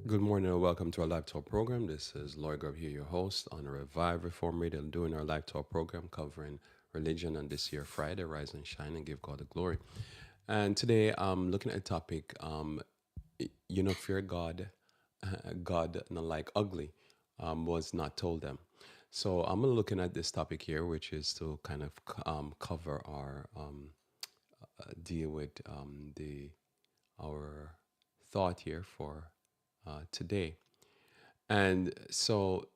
Good morning and welcome to our Live Talk program. This is Lloyd Grubb here, your host on Revive Reform Radio, doing our Live Talk program covering religion on this year, Friday, Rise and Shine and Give God the Glory. And today I'm looking at a topic, fear God, God not like ugly, was not told them. So I'm looking at this topic here, which is to kind of cover our deal with the our thought here for today. And so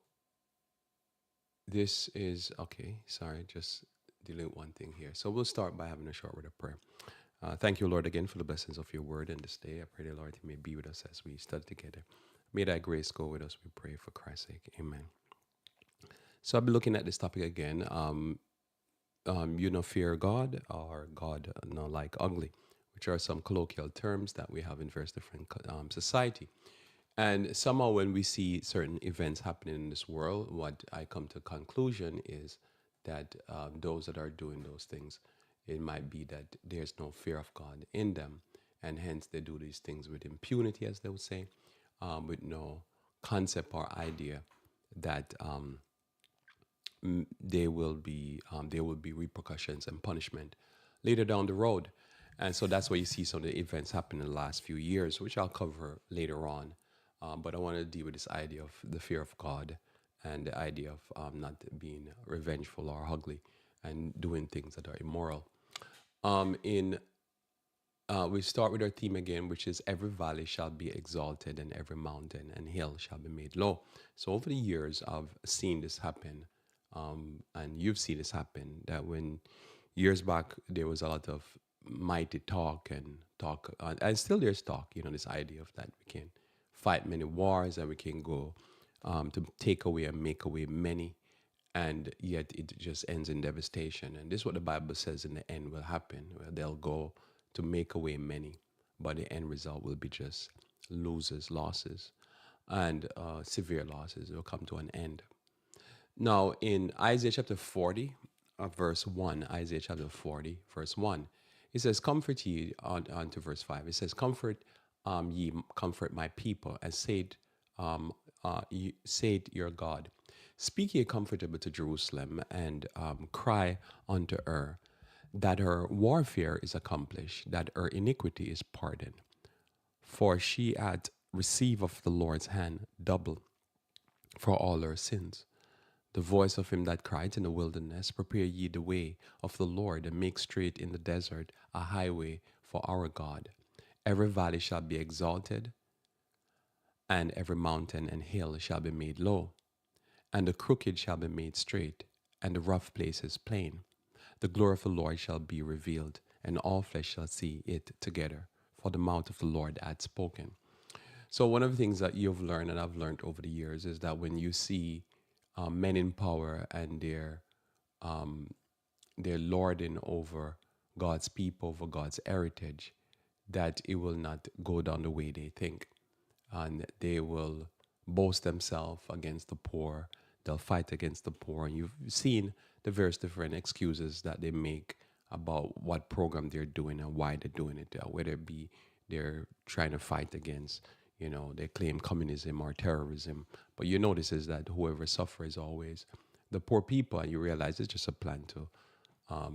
this is okay. Sorry, just delete one thing here. So we'll start by having a short word of prayer. Thank you, Lord, again for the blessings of your word in this day. I pray, the Lord, you may be with us as we study together. May that grace go with us. We pray for Christ's sake. Amen. So I'll be looking at this topic again. Fear God or God, like ugly, which are some colloquial terms that we have in various different society. And somehow, when we see certain events happening in this world, what I come to a conclusion is that those that are doing those things, it might be that there's no fear of God in them, and hence they do these things with impunity, as they would say, with no concept or idea that there will be repercussions and punishment later down the road. And so that's why you see some of the events happen in the last few years, which I'll cover later on. But I want to deal with this idea of the fear of God and the idea of not being revengeful or ugly and doing things that are immoral. In We start with our theme again, which is every valley shall be exalted and every mountain and hill shall be made low. So over the years, I've seen this happen, and you've seen this happen, that when years back, there was a lot of mighty talk and still there's talk, this idea of that we can fight many wars and we can go to take away and make away many, and yet it just ends in devastation. And this is what the Bible says in the end will happen, where they'll go to make away many, but the end result will be just losses, and severe losses. It will come to an end. Now, in Isaiah chapter 40, verse 1, Isaiah chapter 40, verse 1, it says, Comfort ye, on to verse 5. It says, comfort my people, and said your God. Speak ye comfortable to Jerusalem, and cry unto her, that her warfare is accomplished, that her iniquity is pardoned. For she hath received of the Lord's hand double for all her sins. The voice of him that cried in the wilderness, Prepare ye the way of the Lord, and make straight in the desert a highway for our God. Every valley shall be exalted, and every mountain and hill shall be made low, and the crooked shall be made straight, and the rough places plain. The glory of the Lord shall be revealed, and all flesh shall see it together, for the mouth of the Lord hath spoken. So one of the things that you've learned, and I've learned over the years, is that when you see men in power and they're lording over God's people, over God's heritage, that it will not go down the way they think. And they will boast themselves against the poor. They'll fight against the poor. And you've seen the various different excuses that they make about what program they're doing and why they're doing it, whether it be they're trying to fight against, they claim communism or terrorism. But you notice is that whoever suffers is always the poor people, and you realize it's just a plan to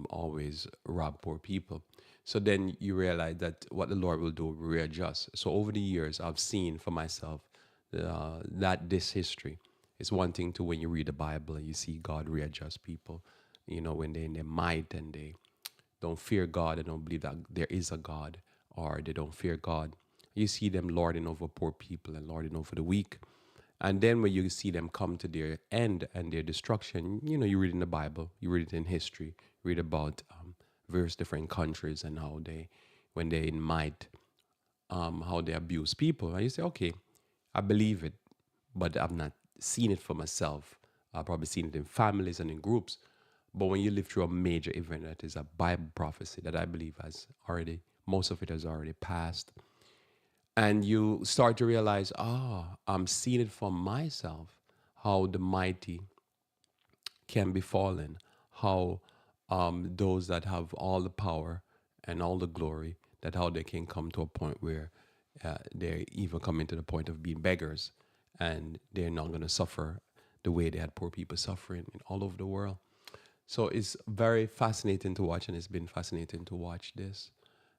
always rob poor people. So then you realize that what the Lord will do, readjust. So over the years, I've seen for myself that this history is one thing to when you read the Bible and you see God readjust people, when they're in their might and they don't fear God and don't believe that there is a God, or they don't fear God. You see them lording over poor people and lording over the weak. And then when you see them come to their end and their destruction, you read in the Bible, you read it in history, read about various different countries and how when they're in might, how they abuse people. And you say, okay, I believe it, but I've not seen it for myself. I've probably seen it in families and in groups. But when you live through a major event that is a Bible prophecy that I believe most of it has already passed, and you start to realize, I'm seeing it for myself, how the mighty can be fallen, how those that have all the power and all the glory, that how they can come to a point where they're even coming to the point of being beggars, and they're not going to suffer the way they had poor people suffering all over the world. So it's very fascinating to watch, and it's been fascinating to watch this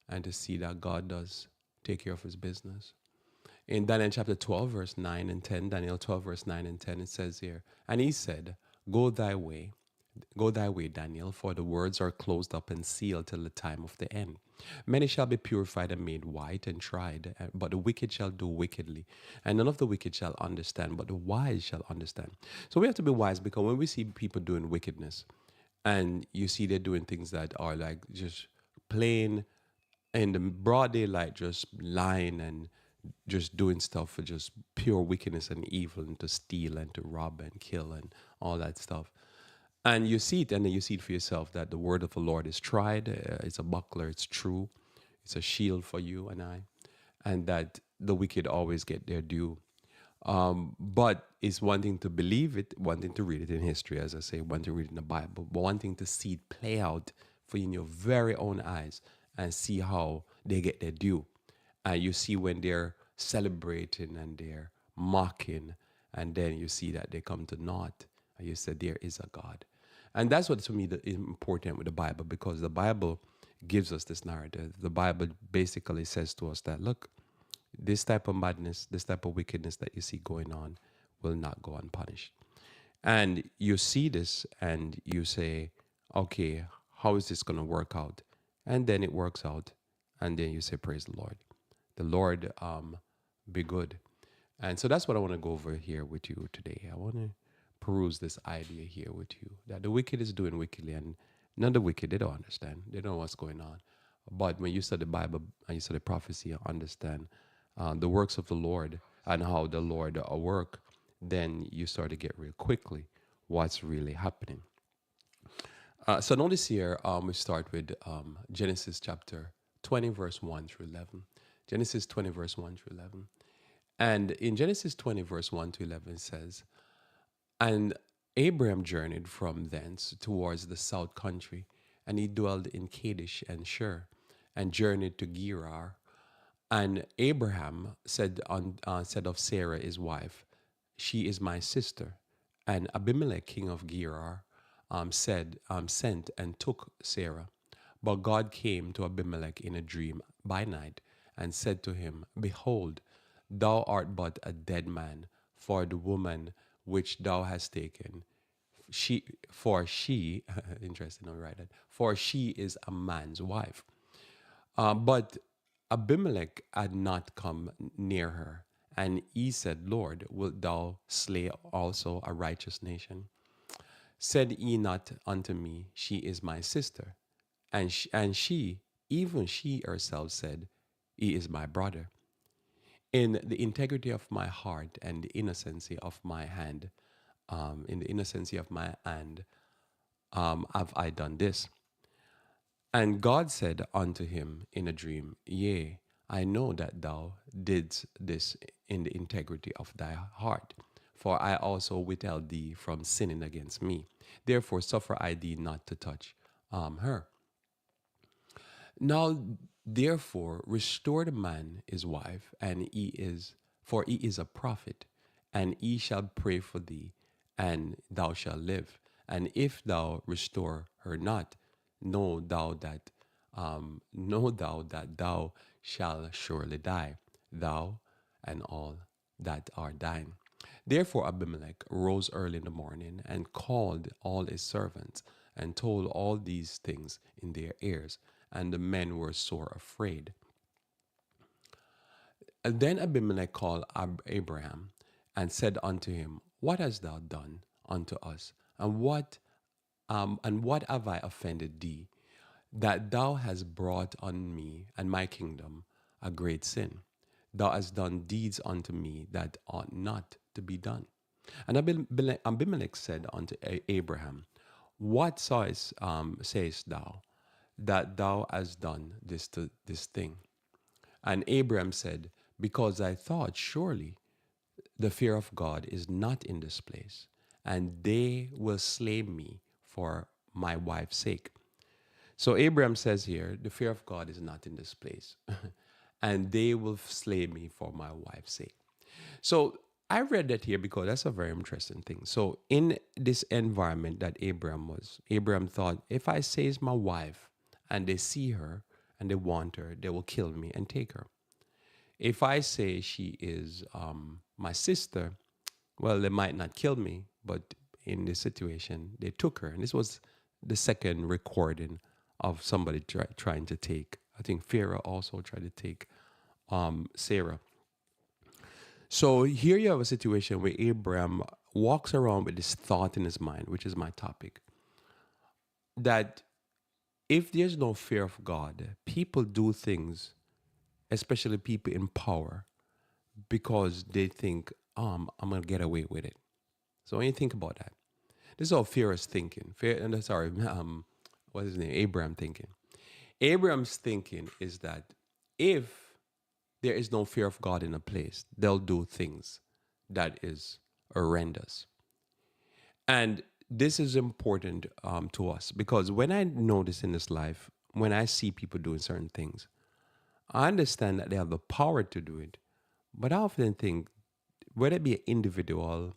and to see that God does take care of his business. In Daniel chapter 12, verse 9 and 10, Daniel 12, verse 9 and 10, it says here, and he said, Go thy way, go thy way, Daniel, for the words are closed up and sealed till the time of the end. Many shall be purified and made white and tried, but the wicked shall do wickedly. And none of the wicked shall understand, but the wise shall understand. So we have to be wise, because when we see people doing wickedness, and you see they're doing things that are like just plain in the broad daylight, just lying and just doing stuff for just pure wickedness and evil, and to steal and to rob and kill and all that stuff. And you see it, and then you see it for yourself, that the word of the Lord is tried. It's a buckler, it's true, it's a shield for you and I, and that the wicked always get their due. But it's one thing to believe it, one thing to read it in history, as I say, one thing to read it in the Bible, but one thing to see it play out for you in your very own eyes and see how they get their due. And you see when they're celebrating and they're mocking, and then you see that they come to naught, and you said, there is a God. And that's what, to me, is important with the Bible, because the Bible gives us this narrative. The Bible basically says to us that, look, this type of madness, this type of wickedness that you see going on will not go unpunished. And you see this and you say, okay, how is this going to work out? And then it works out. And then you say, praise the Lord. The Lord be good. And so that's what I want to go over here with you today. I want to peruse this idea here with you, that the wicked is doing wickedly, and none of the wicked, they don't understand. They don't know what's going on. But when you study the Bible and you study prophecy and understand the works of the Lord and how the Lord work, then you start to get real quickly what's really happening. So notice here, we start with Genesis chapter 20, verse 1 through 11. Genesis 20, verse 1 through 11. And in Genesis 20, verse 1 to 11, it says, And Abraham journeyed from thence towards the south country, and he dwelled in Kadesh and Shur, and journeyed to Gerar. And Abraham said of Sarah his wife, She is my sister. And Abimelech king of Gerar sent and took Sarah. But God came to Abimelech in a dream by night, and said to him, Behold, thou art but a dead man, for the woman which thou hast taken, she interesting, I write that, for she is a man's wife. But Abimelech had not come near her. And he said, Lord, wilt thou slay also a righteous nation? Said he not unto me, She is my sister? And she, even she herself, said, He is my brother. In the integrity of my heart and the innocency of my hand, have I done this. And God said unto him in a dream, Yea, I know that thou didst this in the integrity of thy heart, for I also withheld thee from sinning against me. Therefore suffer I thee not to touch her. Now therefore restore the man his wife, and he is a prophet, and he shall pray for thee, and thou shalt live. And if thou restore her not, know thou that thou shalt surely die, thou and all that are thine. Therefore Abimelech rose early in the morning and called all his servants and told all these things in their ears, and the men were sore afraid. And then Abimelech called Abraham and said unto him, What hast thou done unto us? And what have I offended thee, that thou hast brought on me and my kingdom a great sin? Thou hast done deeds unto me that ought not to be done. And Abimelech said unto Abraham, What sayest thou, that thou hast done this thing? And Abraham said, Because I thought, surely the fear of God is not in this place, and they will slay me for my wife's sake. So Abraham says here, the fear of God is not in this place. and they will slay me for my wife's sake. So I read that here because that's a very interesting thing. So in this environment that Abraham was, Abraham thought, if I say it's my wife and they see her and they want her, they will kill me and take her. If I say she is my sister, well, they might not kill me, but in this situation, they took her. And this was the second recording of somebody trying to take, I think Pharaoh also tried to take Sarah. So here you have a situation where Abraham walks around with this thought in his mind, which is my topic, that if there's no fear of God, people do things, especially people in power, because they think, I'm going to get away with it. So when you think about that, this is how fear is thinking. What is his name? Abraham thinking. Abraham's thinking is that if there is no fear of God in a place, they'll do things that is horrendous. And this is important to us because when I notice in this life, when I see people doing certain things, I understand that they have the power to do it. But I often think, whether it be an individual,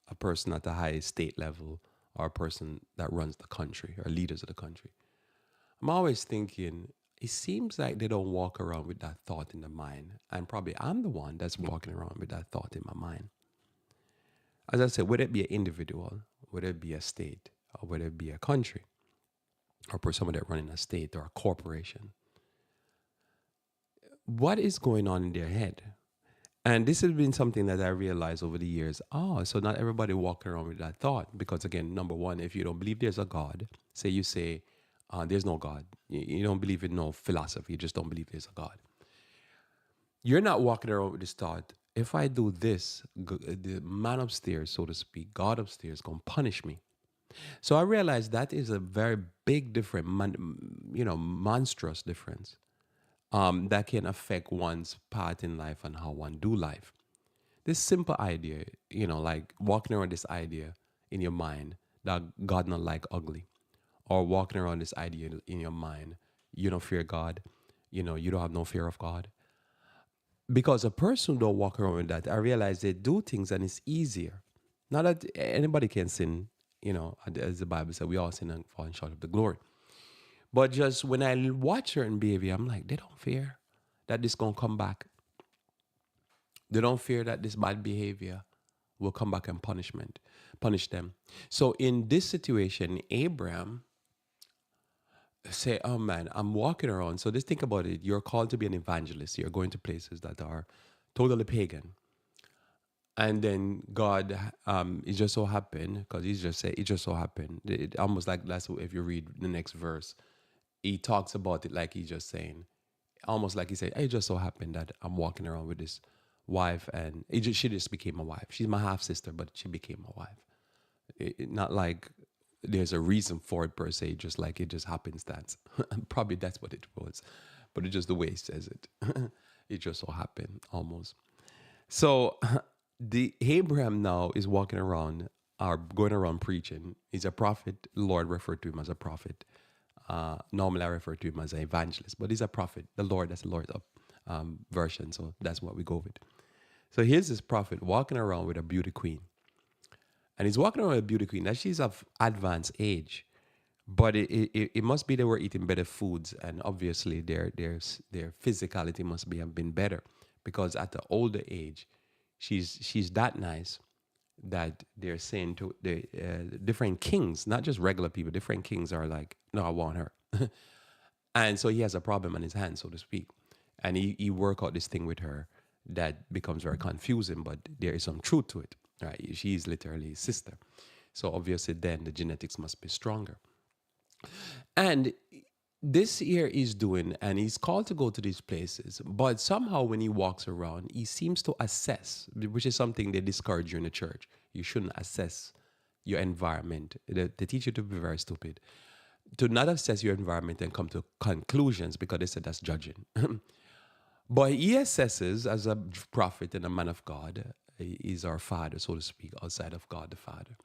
a person at the highest state level, or a person that runs the country or leaders of the country, I'm always thinking, it seems like they don't walk around with that thought in the mind. And probably I'm the one that's walking around with that thought in my mind. As I said, whether it be an individual, whether it be a state, or whether it be a country, or for someone that running a state or a corporation, what is going on in their head? And this has been something that I realized over the years. Oh, so not everybody walking around with that thought. Because again, number one, if you don't believe there's a God, you say there's no God. You don't believe in no philosophy. You just don't believe there's a God. You're not walking around with this thought, if I do this, the man upstairs, so to speak, God upstairs, going to punish me. So I realized that is a very big difference, monstrous difference that can affect one's path in life and how one do life. This simple idea, like walking around this idea in your mind that God not like ugly, or walking around this idea in your mind, you don't fear God, you don't have no fear of God. Because a person who don't walk around with that, I realize they do things and it's easier. Not that anybody can sin, as the Bible said, we all sin and fall short of the glory. But just when I watch certain behavior, I'm like, they don't fear that this gonna come back. They don't fear that this bad behavior will come back and punish them. So in this situation, Abraham say, oh man, I'm walking around. So just think about it. You're called to be an evangelist. You're going to places that are totally pagan. And then God, it just so happened, because he's just said, it just so happened. It almost like that's if you read the next verse, he talks about it like he's just saying, almost like he said, it just so happened that I'm walking around with this wife, and she just became a wife. She's my half sister, but she became a wife. Not like there's a reason for it per se, just like it just happens that. Probably that's what it was, but it's just the way he says it. It just so happened almost. So the Abraham now is walking around or going around preaching. He's a prophet. The Lord referred to him as a prophet. Normally I refer to him as an evangelist, but he's a prophet. That's the Lord's version, so that's what we go with. So here's this prophet walking around with a beauty queen. And he's walking around with a beauty queen. Now she's of advanced age, but it must be they were eating better foods, and obviously their physicality must have been better, because at the older age, she's that nice that they're saying to the different kings, not just regular people, different kings are like, no, I want her. And so he has a problem on his hands, so to speak. And he work out this thing with her that becomes very confusing, but there is some truth to it, right? She's literally his sister. So obviously then the genetics must be stronger. And this year he's doing, and he's called to go to these places, but somehow when he walks around, he seems to assess, which is something they discourage you in the church. You shouldn't assess your environment. They teach you to be very stupid. To not assess your environment and come to conclusions, because they said that's judging. But he assesses as a prophet and a man of God. He's our father, so to speak, outside of God the Father,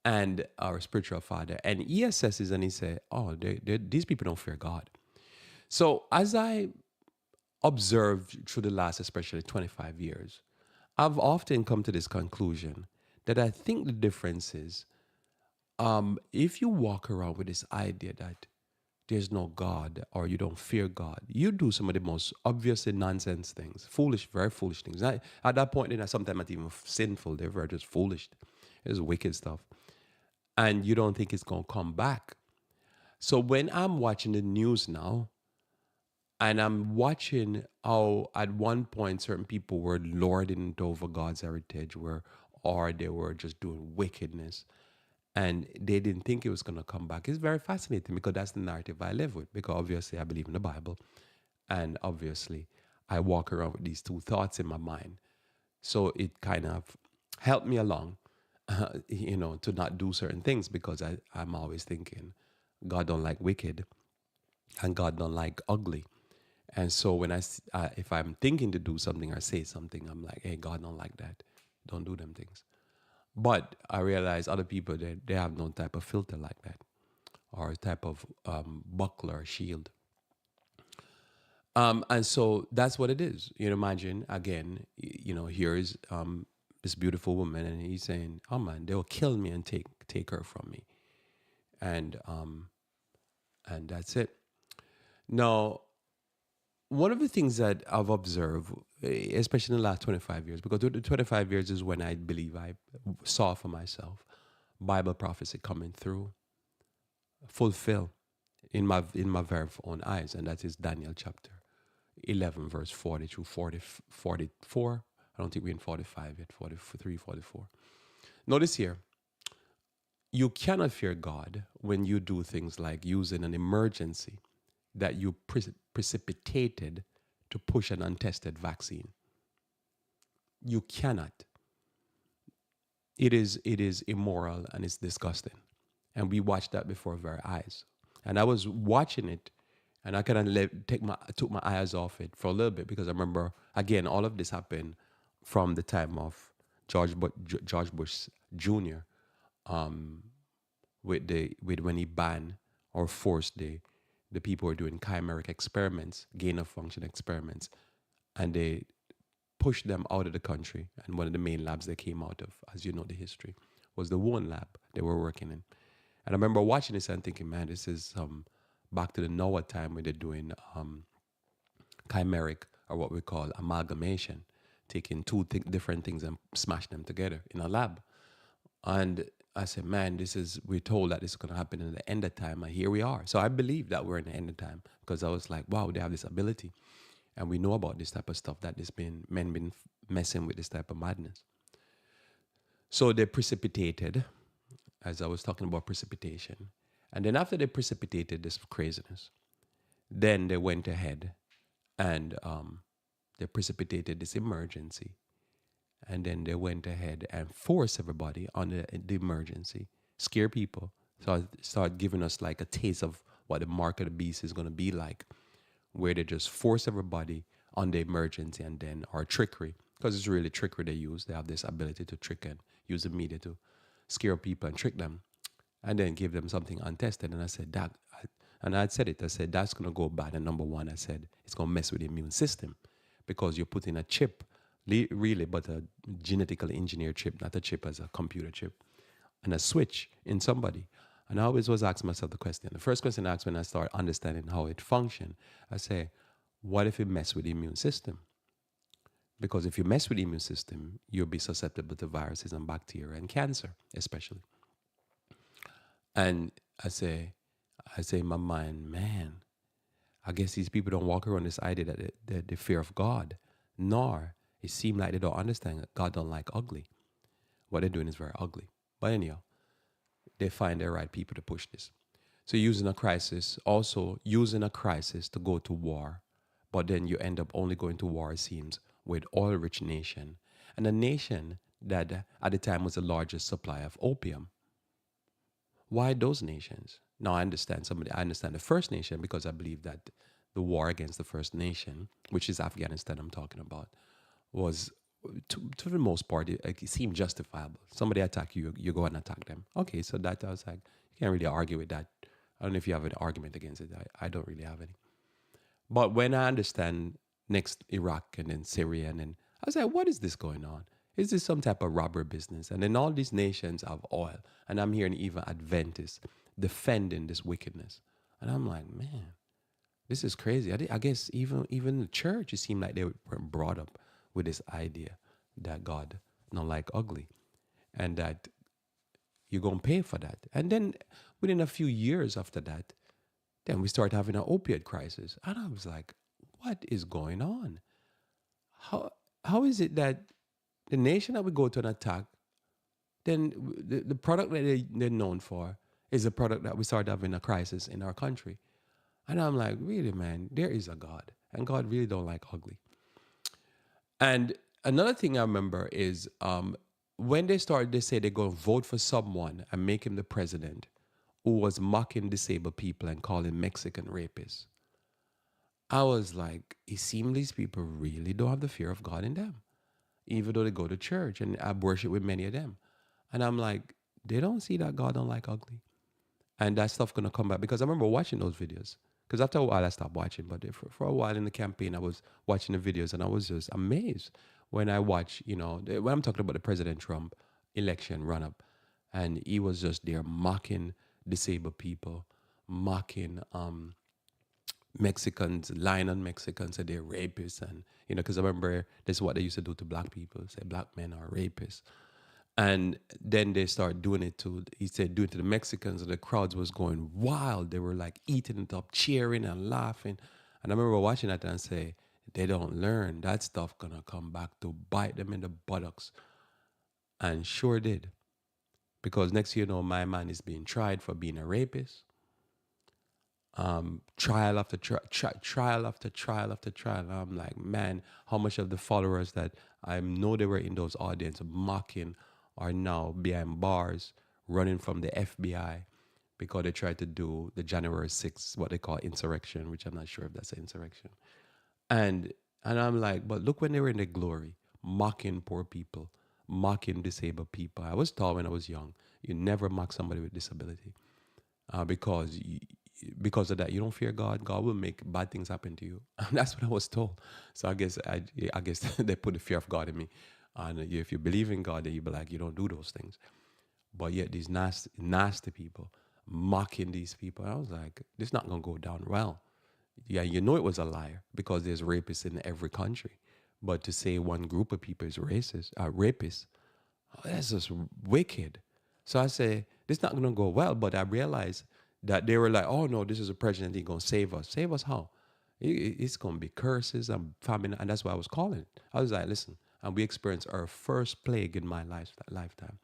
and our spiritual father. And he assesses and he says, oh, these people don't fear God. So as I observed through the last, especially 25 years, I've often come to this conclusion that I think the difference is if you walk around with this idea that there's no God or you don't fear God, you do some of the most obviously nonsense things, foolish, very foolish things. At that point, they're sometimes not even sinful, they're very just foolish. It's wicked stuff. And you don't think it's going to come back. So when I'm watching the news now, and I'm watching how at one point certain people were lording it over God's heritage, or they were just doing wickedness, and they didn't think it was going to come back. It's very fascinating because that's the narrative I live with. Because obviously I believe in the Bible, and obviously I walk around with these two thoughts in my mind. So it kind of helped me along, to not do certain things because I'm always thinking God don't like wicked and God don't like ugly. And so when if I'm thinking to do something or say something, I'm like, hey, God don't like that. Don't do them things. But I realize other people, they have no type of filter like that or type of buckler or shield. And so that's what it is. Imagine again, here is this beautiful woman, and he's saying, "Oh man, they will kill me and take her from me," and that's it. Now, one of the things that I've observed, especially in the last 25 years, because the 25 years is when I believe I saw for myself Bible prophecy coming through, fulfill in my very own eyes, and that is Daniel chapter 11, verse 40 through 44. I don't think we're in 45 yet, 43, 44. Notice here, you cannot fear God when you do things like using an emergency that you precipitated to push an untested vaccine. You cannot. It is immoral and it's disgusting. And we watched that before our very eyes. And I was watching it, and I kind of took my eyes off it for a little bit because I remember again all of this happened from the time of George Bush Jr. With when he banned or forced the people who are doing chimeric experiments, gain of function experiments, and they pushed them out of the country. And one of the main labs they came out of, as you know the history, was the Wuhan lab they were working in. And I remember watching this and thinking, man, this is back to the Noah time when they're doing chimeric, or what we call amalgamation, taking two different things and smashing them together in a lab. And I said, man, we're told that this is going to happen in the end of time, and here we are. So I believe that we're in the end of time because I was like, wow, they have this ability. And we know about this type of stuff that men been messing with this type of madness. So they precipitated, as I was talking about precipitation. And then after they precipitated this craziness, then they went ahead and they precipitated this emergency. And then they went ahead and forced everybody on the emergency, scare people, start giving us like a taste of what the mark of the beast is going to be like, where they just force everybody on the emergency and then, or trickery, because it's really trickery they use. They have this ability to trick and use the media to scare people and trick them and then give them something untested. And I said, and I said it, I said, that's going to go bad. And number one, I said, it's going to mess with the immune system because you're putting a chip, really, but a genetically engineered chip, not a chip as a computer chip, and a switch in somebody. And I always was asking myself the question. The first question I asked when I started understanding how it functioned, I say, what if it mess with the immune system? Because if you mess with the immune system, you'll be susceptible to viruses and bacteria and cancer, especially. And I say in my mind, man, I guess these people don't walk around this idea that the fear of God, nor it seems like they don't understand that God don't like ugly. What they're doing is very ugly. But anyhow, they find the right people to push this. So using a crisis to go to war, but then you end up only going to war, it seems, with oil-rich nation, and a nation that at the time was the largest supplier of opium. Why those nations? Now I understand the First Nation because I believe that the war against the First Nation, which is Afghanistan I'm talking about, was to the most part, it seemed justifiable. Somebody attack you, you go and attack them. Okay, so that I was like, you can't really argue with that. I don't know if you have an argument against it. I don't really have any. But when I understand next Iraq and then Syria. And then I was like, what is this going on? Is this some type of robber business? And then all these nations have oil. And I'm hearing even Adventists defending this wickedness. And I'm like, man, this is crazy. I guess even the church, it seemed like they were brought up with this idea that God not like ugly, and that you're gonna pay for that. And then within a few years after that, then we start having an opioid crisis, and I was like, what is going on? How how is it that the nation that we go to an attack, then the product that they're known for is a product that we start having a crisis in our country? And I'm like, really, man, there is a God, and God really don't like ugly. And another thing I remember is when they started, they say they're going to vote for someone and make him the president who was mocking disabled people and calling Mexican rapists. I was like, it seems these people really don't have the fear of God in them, even though they go to church, and I worship with many of them. And I'm like, they don't see that God don't like ugly. And that stuff gonna come back, because I remember watching those videos. Because after a while I stopped watching, but for a while in the campaign I was watching the videos, and I was just amazed when I watch, when I'm talking about the President Trump election run up, and he was just there mocking disabled people, mocking Mexicans, lying on Mexicans, said they're rapists, and because I remember this is what they used to do to black people, say black men are rapists. And then they start doing it to, he said, doing it to the Mexicans, and the crowds was going wild. They were like eating it up, cheering and laughing. And I remember watching that and say, they don't learn. That stuff gonna come back to bite them in the buttocks. And sure did. Because next year, my man is being tried for being a rapist. Trial after trial after trial after trial. And I'm like, man, how much of the followers that I know they were in those audience mocking are now behind bars, running from the FBI because they tried to do the January 6th, what they call insurrection, which I'm not sure if that's an insurrection. And I'm like, but look when they were in the glory, mocking poor people, mocking disabled people. I was taught when I was young, you never mock somebody with disability, because of that, you don't fear God. God will make bad things happen to you. That's what I was told. So I guess they put the fear of God in me. And if you believe in God, then you be like, you don't do those things. But yet these nasty people mocking these people, I was like, this is not going to go down well. Yeah, it was a liar, because there's rapists in every country. But to say one group of people is rapists, that's just wicked. So I say, this is not going to go well. But I realized that they were like, oh no, this is a president, he's going to save us. Save us how? It's going to be curses and famine. And that's why I was calling it. I was like, listen, and we experienced our first plague in my lifetime.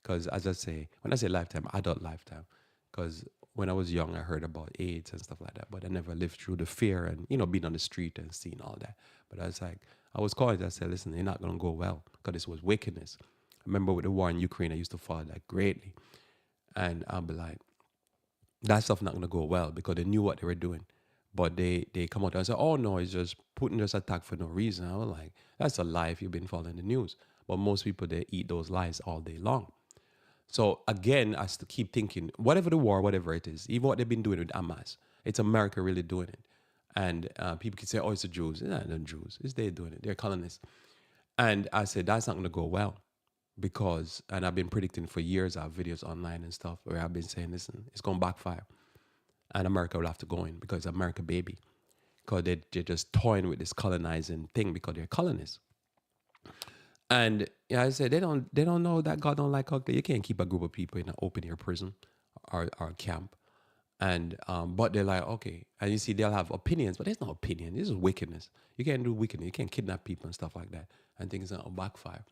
Because as I say, when I say lifetime, adult lifetime. Because when I was young, I heard about AIDS and stuff like that, but I never lived through the fear and, being on the street and seeing all that. But I was calling it, I said, listen, it's not going to go well, because this was wickedness. I remember with the war in Ukraine, I used to follow that greatly. And I'll be like, that stuff not going to go well, because they knew what they were doing. But they come out and say, oh no, it's just Putin just attacked for no reason. I was like, that's a lie if you've been following the news. But most people, they eat those lies all day long. So again, I still keep thinking, whatever the war, whatever it is, even what they've been doing with Hamas, it's America really doing it. And people can say, oh, it's the Jews. It's not the Jews. It's they doing it. They're colonists. And I said, that's not going to go well. Because, and I've been predicting for years, I have videos online and stuff where I've been saying, listen, it's going to backfire. And America will have to go in, because America baby. Because they're just toying with this colonizing thing, because they're colonists. And I said, they don't know that God don't like ugly. You can't keep a group of people in an open air prison or camp. And but they're like, okay. And you see, they'll have opinions, but there's no opinion. This is wickedness. You can't do wickedness. You can't kidnap people and stuff like that. And things are backfire.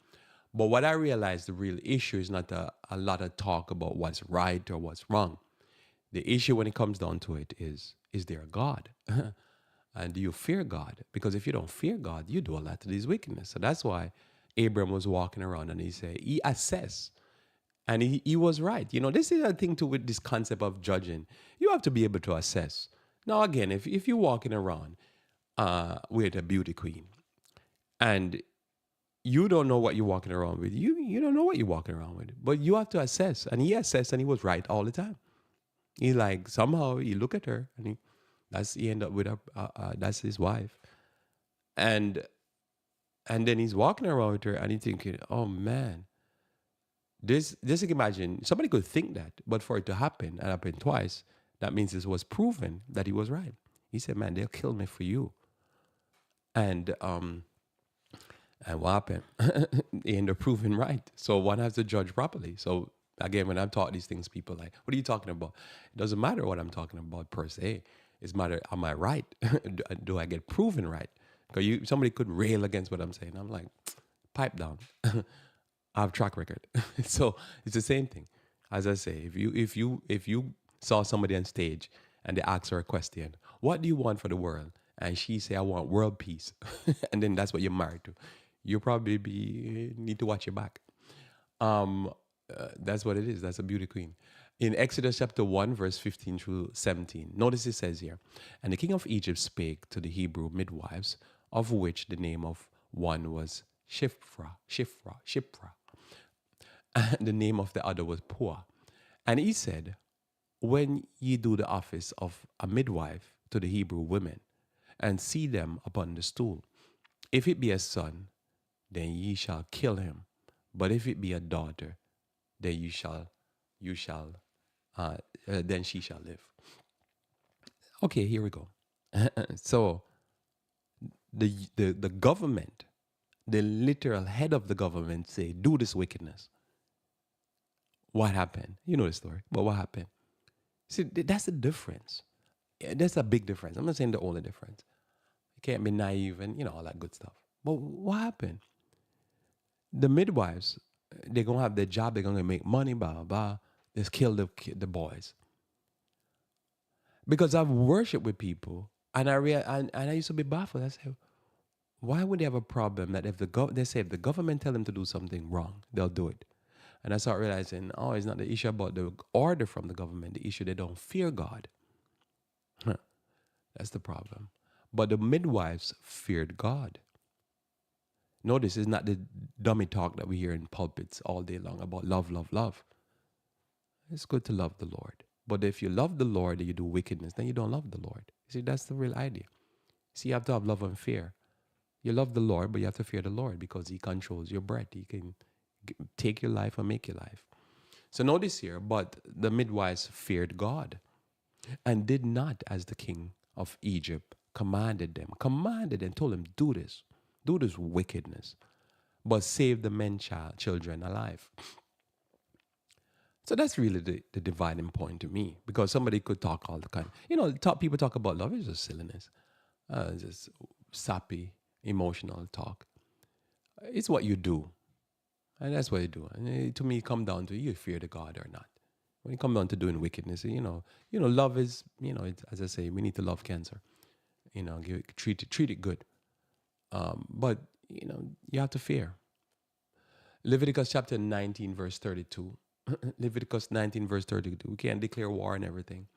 But what I realized, the real issue is not a lot of talk about what's right or what's wrong. The issue when it comes down to it is there a God? And do you fear God? Because if you don't fear God, you do a lot of these wickedness. So that's why Abram was walking around and he assessed. And he was right. This is a thing too with this concept of judging. You have to be able to assess. Now, again, if you're walking around with a beauty queen and you don't know what you're walking around with, you don't know what you're walking around with, but you have to assess. And he assessed, and he was right all the time. He like, somehow he look at her and he end up with her, that's his wife. And and then he's walking around with her and he's thinking, oh man, this just like imagine somebody could think that, but for it to happen and happen twice, that means it was proven that he was right. He said, man, they'll kill me for you. And and what happened? He ended up proving right. So one has to judge properly. So again, when I'm taught these things, people are like, what are you talking about? It doesn't matter what I'm talking about per se. It's matter, am I right? Do I get proven right? Because somebody could rail against what I'm saying. I'm like, pipe down. I have track record. So it's the same thing. As I say, if you saw somebody on stage and they ask her a question, what do you want for the world? And she say, I want world peace. And then that's what you're married to. You probably be need to watch your back. Um, that's what it is. That's a beauty queen. In Exodus chapter 1, verse 15 through 17, notice it says here, and the king of Egypt spake to the Hebrew midwives, of which the name of one was Shiphrah, and the name of the other was Puah. And he said, when ye do the office of a midwife to the Hebrew women, and see them upon the stool, if it be a son, then ye shall kill him. But if it be a daughter, then then she shall live. Okay, here we go. So the government, the literal head of the government say, do this wickedness. What happened? You know the story, but what happened? See, that's the difference. Yeah, that's a big difference. I'm not saying the only difference. You can't be naive and all that good stuff. But what happened? The midwives, they're gonna have their job. They're gonna make money. Blah blah blah. Just kill the boys. Because I've worshipped with people, and and I used to be baffled. I said, why would they have a problem that if they say if the government tell them to do something wrong, they'll do it. And I start realizing, oh, it's not the issue about the order from the government. The issue, they don't fear God. Huh. That's the problem. But the midwives feared God. Notice it's not the dummy talk that we hear in pulpits all day long about love, love, love. It's good to love the Lord. But if you love the Lord and you do wickedness, then you don't love the Lord. You see, that's the real idea. See, you have to have love and fear. You love the Lord, but you have to fear the Lord because He controls your breath. He can take your life or make your life. So notice here, but the midwives feared God and did not as the king of Egypt commanded them, told them, do this wickedness, but save the children alive. So that's really the dividing point to me, because somebody could talk all the time. People talk about love is just silliness, just sappy, emotional talk. It's what you do, and that's what you do. And to me, it come down to you fear the God or not. When it comes down to doing wickedness, love is, as I say, we need to love cancer. Treat it good. But you have to fear. Leviticus chapter 19, verse 32. Leviticus 19, verse 32. We can't declare war and everything.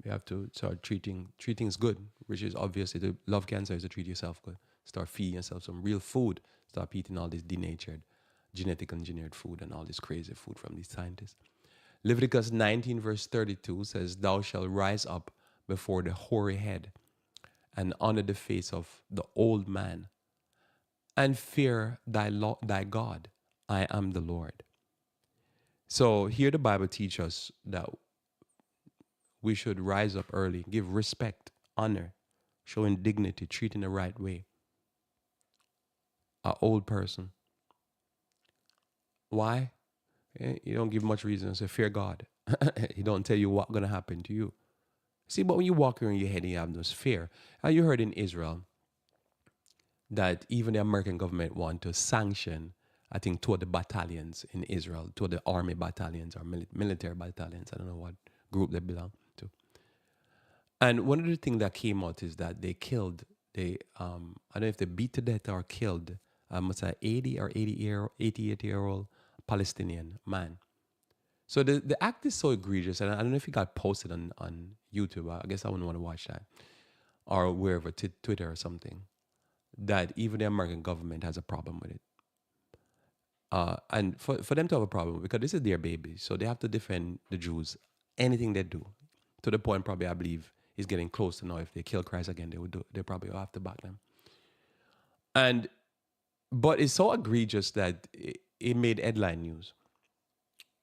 You have to start treating things good, which is obviously to love cancer is to treat yourself good. Start feeding yourself some real food. Stop eating all this denatured, genetic engineered food and all this crazy food from these scientists. Leviticus 19, verse 32 says, thou shalt rise up before the hoary head and honor the face of the old man and fear thy God. I am the Lord. So here the Bible teaches us that we should rise up early, give respect, honor, showing dignity, treating the right way. An old person. Why? You don't give much reason. Say, fear God. He don't tell you what's going to happen to you. See, but when you walk around your head and you have this fear, you heard in Israel that even the American government want to sanction, I think, two of the battalions in Israel, two of the army battalions or military battalions. I don't know what group they belong to. And one of the things that came out is that they killed, I don't know if they beat to death or killed, what's that, 88-year-old Palestinian man. So the act is so egregious, and I don't know if it got posted on YouTube. I guess I wouldn't want to watch that, or wherever, Twitter or something, that even the American government has a problem with it. And for them to have a problem, because this is their baby, so they have to defend the Jews, anything they do, to the point probably I believe is getting close to now. If they kill Christ again, they probably have to back them. And but it's so egregious that it made headline news,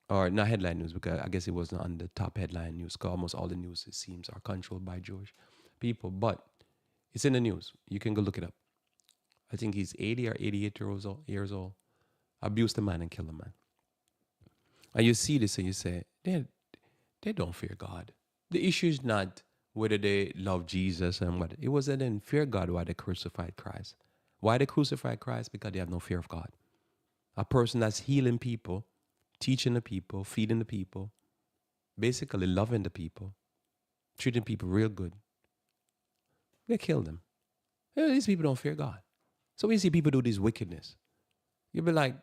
or not headline news, because I guess it wasn't on the top headline news. Because almost all the news, it seems, are controlled by Jewish people. But it's in the news. You can go look it up. I think he's 80 or 88 years old. Abused a man and killed a man. And you see this and you say, they don't fear God. The issue is not whether they love Jesus and what. It was they didn't fear God why they crucified Christ. Why they crucified Christ? Because they have no fear of God. A person that's healing people, teaching the people, feeding the people, basically loving the people, treating people real good. They killed them. These people don't fear God. So when you see people do this wickedness, you'll be like,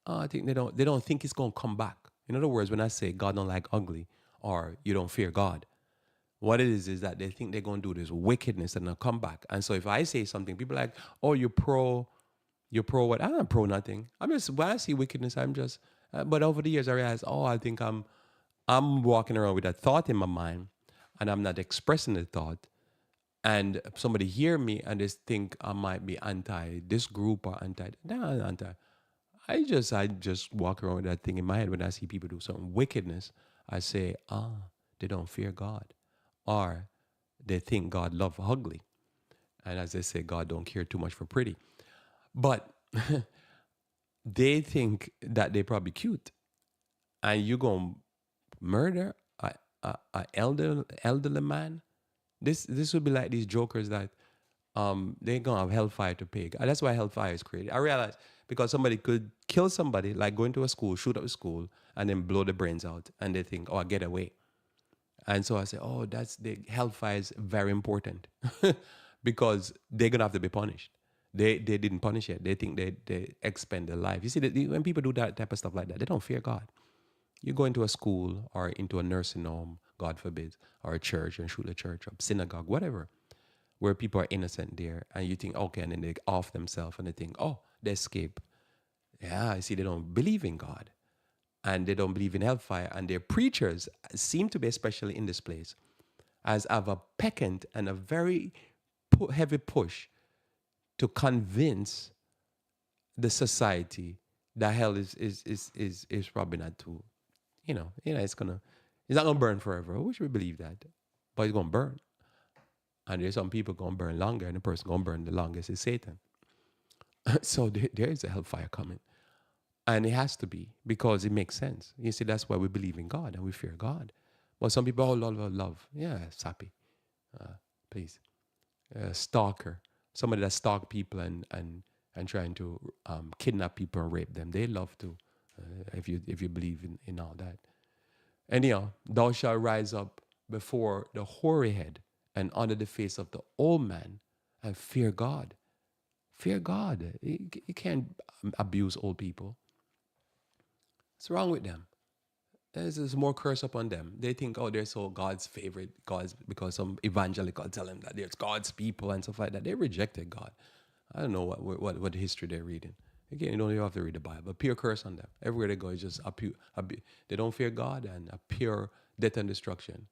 oh, I think they don't think it's gonna come back. In other words, when I say God don't like ugly or you don't fear God, what it is that they think they're gonna do this wickedness and they'll come back. And so if I say something, people are like, oh, you're pro what? I'm not pro nothing. I'm just, when I see wickedness, I'm just. But over the years, I realized, oh, I think I'm walking around with that thought in my mind, and I'm not expressing the thought. And somebody hear me and they think I might be anti this group or anti. No, I'm not anti. I just walk around with that thing in my head when I see people do some wickedness. I say, they don't fear God, or they think God love ugly, and as they say, God don't care too much for pretty. But they think that they probably cute, and you gonna murder a elderly man. This would be like these jokers that they gonna have hellfire to pay. And that's why hellfire is created. I realize because somebody could kill somebody, like go into a school, shoot up a school, and then blow the brains out, and they think, oh, I get away. And so I say, oh, that's the hellfire is very important because they're gonna have to be punished. They didn't punish it. They think they expend their life. You see, when people do that type of stuff like that, they don't fear God. You go into a school or into a nursing home, God forbid, or a church and shoot a church up, synagogue, whatever, where people are innocent there, and you think, okay, and then they off themselves and they think, oh, they escape. Yeah, I see, they don't believe in God and they don't believe in hellfire, and their preachers seem to be, especially in this place, as have a peccant and a very heavy push to convince the society that hell is probably not too, it's not gonna burn forever. Who should believe that? But it's gonna burn. And there's some people gonna burn longer, and the person gonna burn the longest is Satan. So there is a hellfire coming. And it has to be, because it makes sense. You see, that's why we believe in God and we fear God. But some people, oh, love. Yeah, sappy. Please. Stalker. Somebody that stalk people and trying to kidnap people and rape them. They love to, if you believe in all that. Anyhow, thou shalt rise up before the hoary head and under the face of the old man and fear God. Fear God. You can't abuse old people. What's wrong with them? There's more curse upon them. They think, oh, they're so God's favorite, God's, because some evangelical tell them that there's God's people and stuff like that. They rejected God. I don't know what history they're reading. Again, you don't even have to read the Bible. Pure curse on them. Everywhere they go is just they don't fear God, and a pure death and destruction.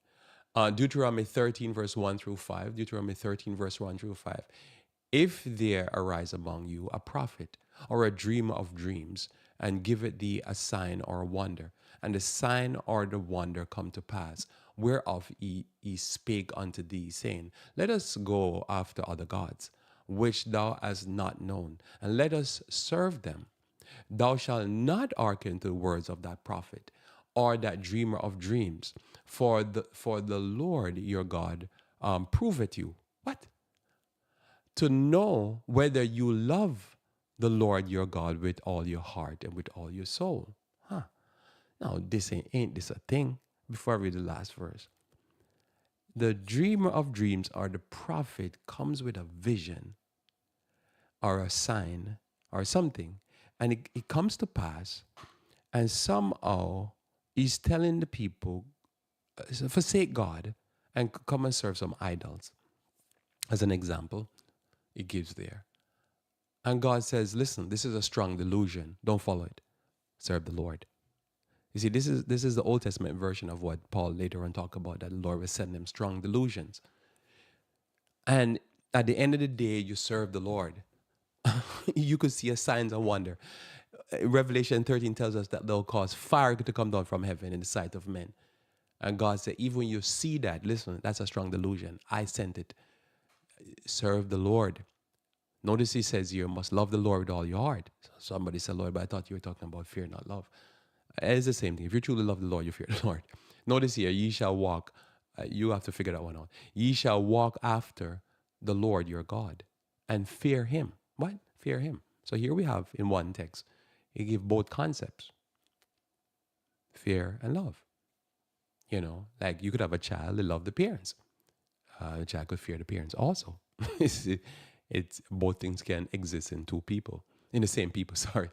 Deuteronomy 13, verse 1 through 5. Deuteronomy 13, verse 1 through 5. If there arise among you a prophet or a dreamer of dreams, and give it thee a sign or a wonder, and the sign or the wonder come to pass, whereof he spake unto thee, saying, let us go after other gods, which thou hast not known, and let us serve them. Thou shalt not hearken to the words of that prophet or that dreamer of dreams, for the Lord your God proveth you. What? To know whether you love the Lord your God with all your heart and with all your soul. Now, this ain't this a thing? Before I read the last verse. The dreamer of dreams or the prophet comes with a vision or a sign or something, and it comes to pass, and somehow he's telling the people, forsake God and come and serve some idols. As an example, it gives there. And God says, listen, this is a strong delusion. Don't follow it. Serve the Lord. You see, this is the Old Testament version of what Paul later on talked about, that the Lord was sending them strong delusions. And at the end of the day, you serve the Lord. You could see a signs and wonder. Revelation 13 tells us that they'll cause fire to come down from heaven in the sight of men. And God said, even when you see that, listen, that's a strong delusion. I sent it. Serve the Lord. Notice he says you must love the Lord with all your heart. Somebody said, Lord, but I thought you were talking about fear, not love. It's the same thing. If you truly love the Lord, you fear the Lord. Notice here, ye shall walk. You have to figure that one out. Ye shall walk after the Lord your God and fear him. What? Fear him. So here we have in one text, he gives both concepts, fear and love. You know, like you could have a child that love the parents. A child could fear the parents also. it's both things can exist in two people, in the same people, sorry.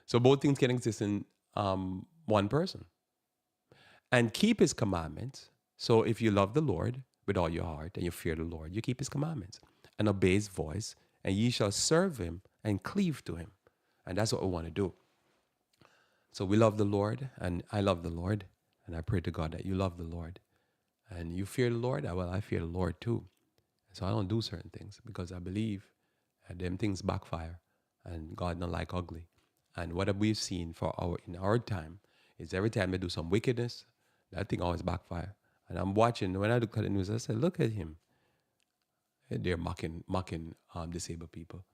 So both things can exist in one person. And keep his commandments. So if you love the Lord with all your heart and you fear the Lord, you keep his commandments and obey his voice, and ye shall serve him and cleave to him. And that's what we want to do. So we love the Lord, and I love the Lord, and I pray to God that you love the Lord. And you fear the Lord? Well, I fear the Lord too. So I don't do certain things because I believe that them things backfire, and God don't like ugly. And what we've seen in our time is every time they do some wickedness, that thing always backfire. And I'm watching, when I look at the news, I said, look at him. They're mocking disabled people.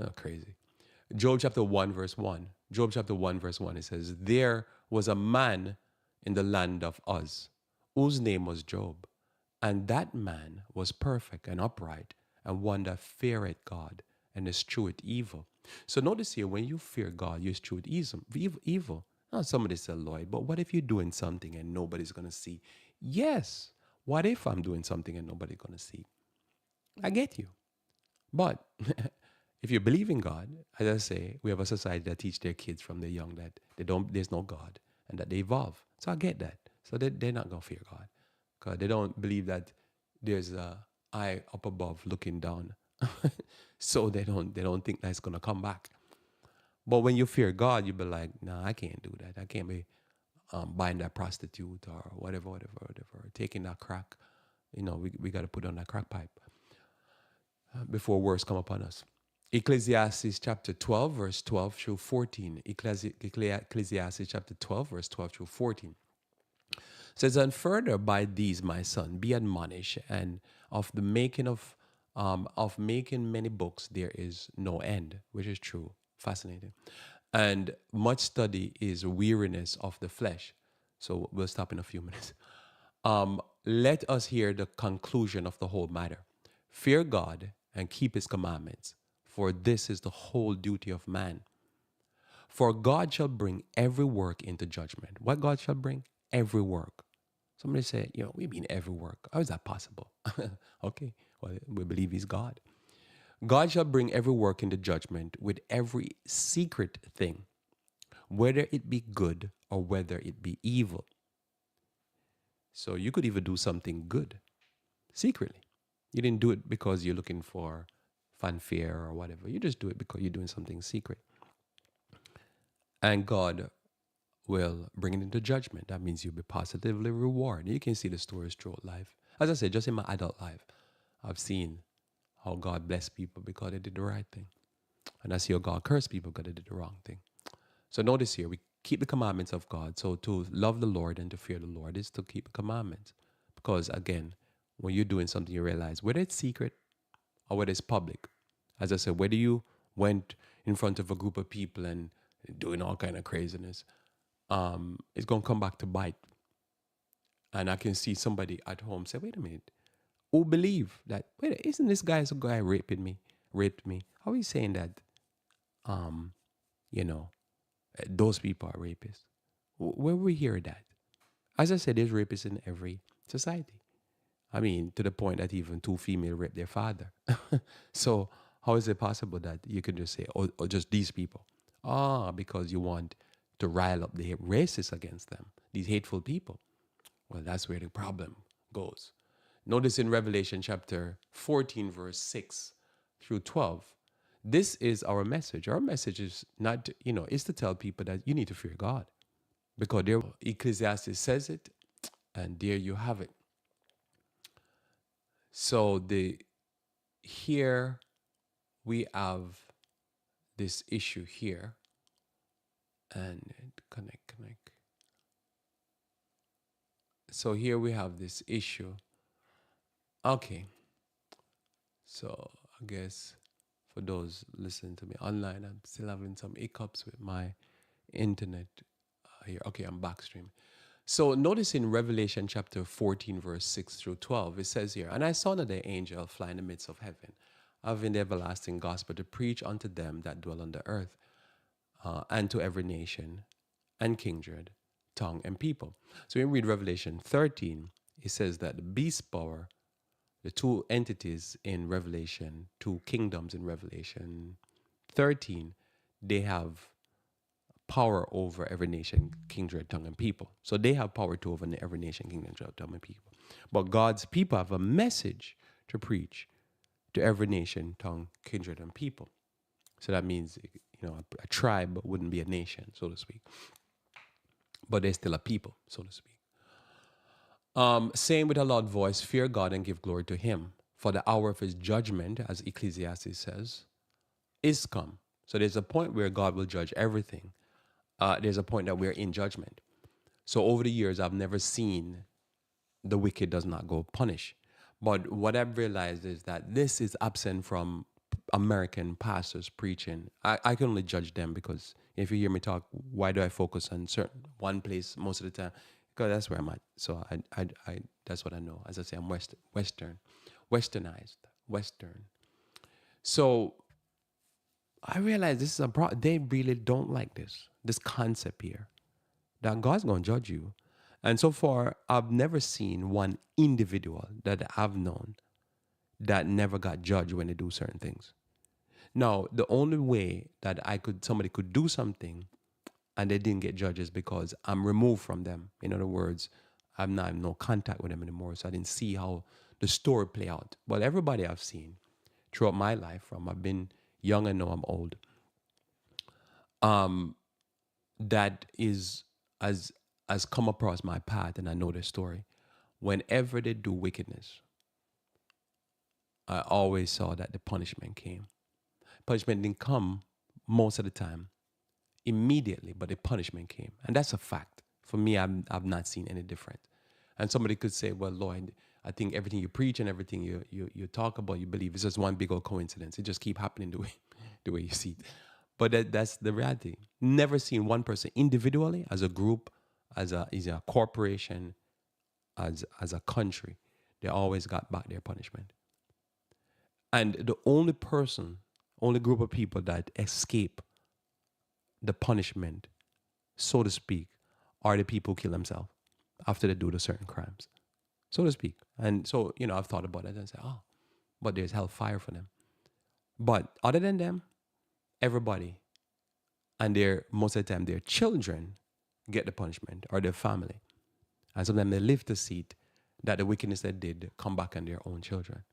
Oh, crazy. Job chapter 1, verse 1. Job chapter 1, verse 1, it says, there was a man in the land of Uz, whose name was Job. And that man was perfect and upright, and one that feared God and eschewed evil. So notice here, when you fear God, you eschew evil. Now somebody said, Lloyd, but what if you're doing something and nobody's going to see? Yes. What if I'm doing something and nobody's going to see? I get you. But if you believe in God, as I say, we have a society that teach their kids from they're young that there's no God and that they evolve. So I get that. So they're not going to fear God because they don't believe that there's a eye up above looking down. So they don't think that's going to come back. But when you fear God, you be like, nah, I can't do that. I can't be buying that prostitute or whatever, taking that crack. You know, we got to put on that crack pipe before worse come upon us. Ecclesiastes chapter 12, verse 12 through 14. Ecclesiastes chapter 12, verse 12 through 14. Says, and further by these, my son, be admonished, and of the making of making many books there is no end, which is true. Fascinating. And much study is weariness of the flesh. So we'll stop in a few minutes. Let us hear the conclusion of the whole matter. Fear God and keep his commandments, for this is the whole duty of man. For God shall bring every work into judgment. What God shall bring? Every work. Somebody said, we mean every work. How is that possible? Okay, well, we believe he's God. God shall bring every work into judgment with every secret thing, whether it be good or whether it be evil. So you could even do something good secretly. You didn't do it because you're looking for fanfare or whatever. You just do it because you're doing something secret. And God will bring it into judgment. That means you'll be positively rewarded. You can see the stories throughout life. As I said, just in my adult life, I've seen how God bless people because they did the right thing. And I see how God curse people because they did the wrong thing. So notice here, we keep the commandments of God. So to love the Lord and to fear the Lord is to keep the commandments. Because again, when you're doing something, you realize whether it's secret or whether it's public. As I said, whether you went in front of a group of people and doing all kind of craziness, it's going to come back to bite. And I can see somebody at home say, wait a minute, who believe that, wait, isn't this guy some guy raped me? How are you saying that, those people are rapists? Where we hear that? As I said, there's rapists in every society. I mean, to the point that even two females rape their father. So how is it possible that you can just say, oh, just these people? Because you want to rile up the racists against them, these hateful people. Well, that's where the problem goes. Notice in Revelation chapter 14, verse 6 through 12, this is our message. Our message is not, is to tell people that you need to fear God. Because there, Ecclesiastes says it, and there you have it. So here we have this issue here and connect. So here we have this issue. Okay. So I guess for those listening to me online, I'm still having some hiccups with my internet here. Okay, I'm backstream. So notice in Revelation chapter 14, verse 6 through 12, it says here, "And I saw another angel fly in the midst of heaven, having the everlasting gospel to preach unto them that dwell on the earth, and to every nation and kindred, tongue, and people." So when we read Revelation 13, it says that the beast power, the two entities in Revelation, two kingdoms in Revelation 13, they have power over every nation, kindred, tongue, and people. So they have power to over every nation, kingdom, tongue, and people. But God's people have a message to preach to every nation, tongue, kindred, and people. So that means, a tribe wouldn't be a nation, so to speak. But they're still a people, so to speak. Saying with a loud voice, "Fear God and give glory to him, for the hour of his judgment," as Ecclesiastes says, "is come." So there's a point where God will judge everything. There's a point that we're in judgment. So over the years, I've never seen the wicked does not go punish. But what I've realized is that this is absent from American pastors preaching. I can only judge them because if you hear me talk, why do I focus on certain one place most of the time? Because that's where I'm at. So I that's what I know. As I say, I'm westernized, Western. So I realize this is a problem. They really don't like this concept here, that God's going to judge you. And so far, I've never seen one individual that I've known that never got judged when they do certain things. Now, the only way that somebody could do something and they didn't get judged is because I'm removed from them. In other words, I'm not in no contact with them anymore, so I didn't see how the story play out. But everybody I've seen throughout my life, from I've been young and now I'm old, that is has come across my path, and I know their story. Whenever they do wickedness, I always saw that the punishment came. Punishment didn't come most of the time immediately, but the punishment came, and that's a fact. For me, I've not seen any different. And somebody could say, "Well, Lloyd, I think everything you preach and everything you talk about, you believe, is just one big old coincidence. It just keep happening the way you see it." But that's the reality. Never seen one person individually, as a group, as a corporation, as a country. They always got back their punishment. And the only group of people that escape the punishment, so to speak, are the people who kill themselves after they do the certain crimes, so to speak. And so, I've thought about it and said, "Oh, but there's hellfire for them." But other than them, everybody, and most of the time their children, get the punishment, or their family. And sometimes they live to see it, that the wickedness they did come back on their own children.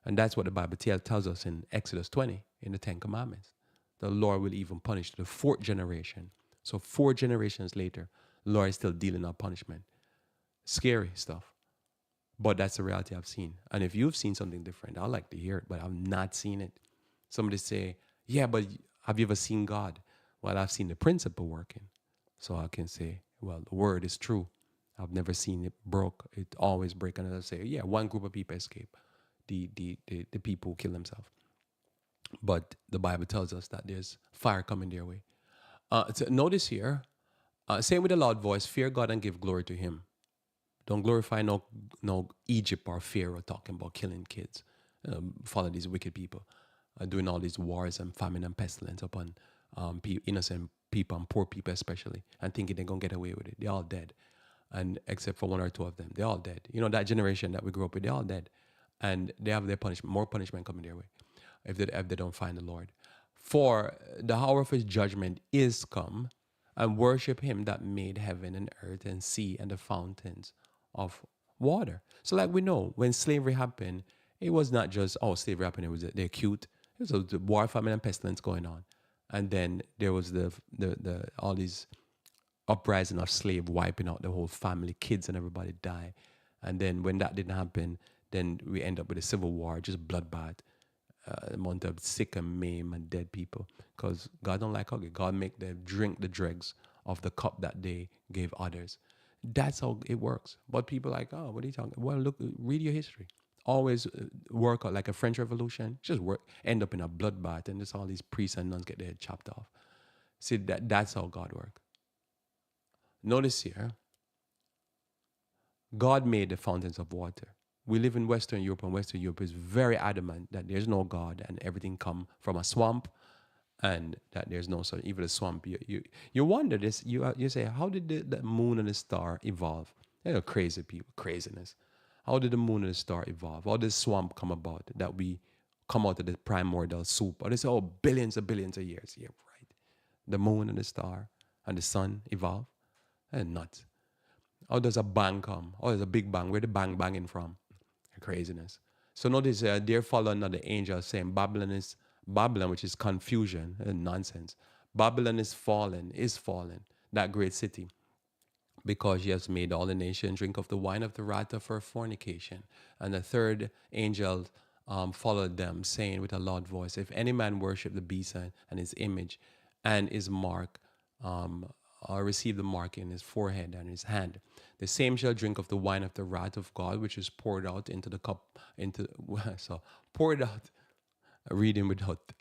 And that's what the Bible tells us in Exodus 20, in the Ten Commandments. The Lord will even punish the fourth generation. So 4 generations later, the Lord is still dealing out punishment. Scary stuff. But that's the reality I've seen. And if you've seen something different, I'd like to hear it, but I've not seen it. Somebody say, "Yeah, but have you ever seen God?" Well, I've seen the principle working. So I can say, well, the word is true. I've never seen it broke. It always break. And I say, yeah, one group of people escape, the people who kill themselves. But the Bible tells us that there's fire coming their way. So notice here, saying with a loud voice, "Fear God and give glory to him." Don't glorify no Egypt or Pharaoh talking about killing kids. Follow these wicked people, doing all these wars and famine and pestilence upon innocent people and poor people especially, and thinking they're going to get away with it. They're all dead. And except for 1 or 2 of them, they're all dead. That generation that we grew up with, they're all dead. And they have their punishment, more punishment coming their way if they don't find the Lord. "For the hour of his judgment is come, and worship him that made heaven and earth and sea and the fountains of water." So like we know, when slavery happened, it was not just, slavery happened, it was they're cute. There was a war, famine, and pestilence going on. And then there was the all these uprising of slave wiping out the whole family, kids and everybody die. And then when that didn't happen, then we end up with a civil war, just bloodbath. amount of sick and maim and dead people, because God don't like hugging. God make them drink the dregs of the cup that they gave others. That's how it works. But people are like, oh, what are you talking? Well, look, read your history. Always work out like a French Revolution. Just work, end up in a bloodbath, and just all these priests and nuns get their head chopped off. See, that's how God works. Notice here, God made the fountains of water. We live in Western Europe, and Western Europe is very adamant that there's no God and everything come from a swamp, and that there's no sun. Even the swamp, you wonder this. You say, how did the moon and the star evolve? They're crazy people, craziness. How did the moon and the star evolve? How did the swamp come about that we come out of the primordial soup? Or they say, oh, billions of years. Yeah, right. The moon and the star and the sun evolve? And nuts. How does a bang come? Oh, there's a big bang. Where the bang banging from? Craziness. So notice there follow another angel saying Babylon, which is confusion and nonsense. Babylon is fallen, that great city, because she has made all the nations drink of the wine of the wrath of her fornication. And the third angel followed them, saying with a loud voice, if any man worship the beast and his image and his mark, or receive the mark in his forehead and his hand, the same shall drink of the wine of the wrath of God, which is poured out into the cup, so poured out, reading without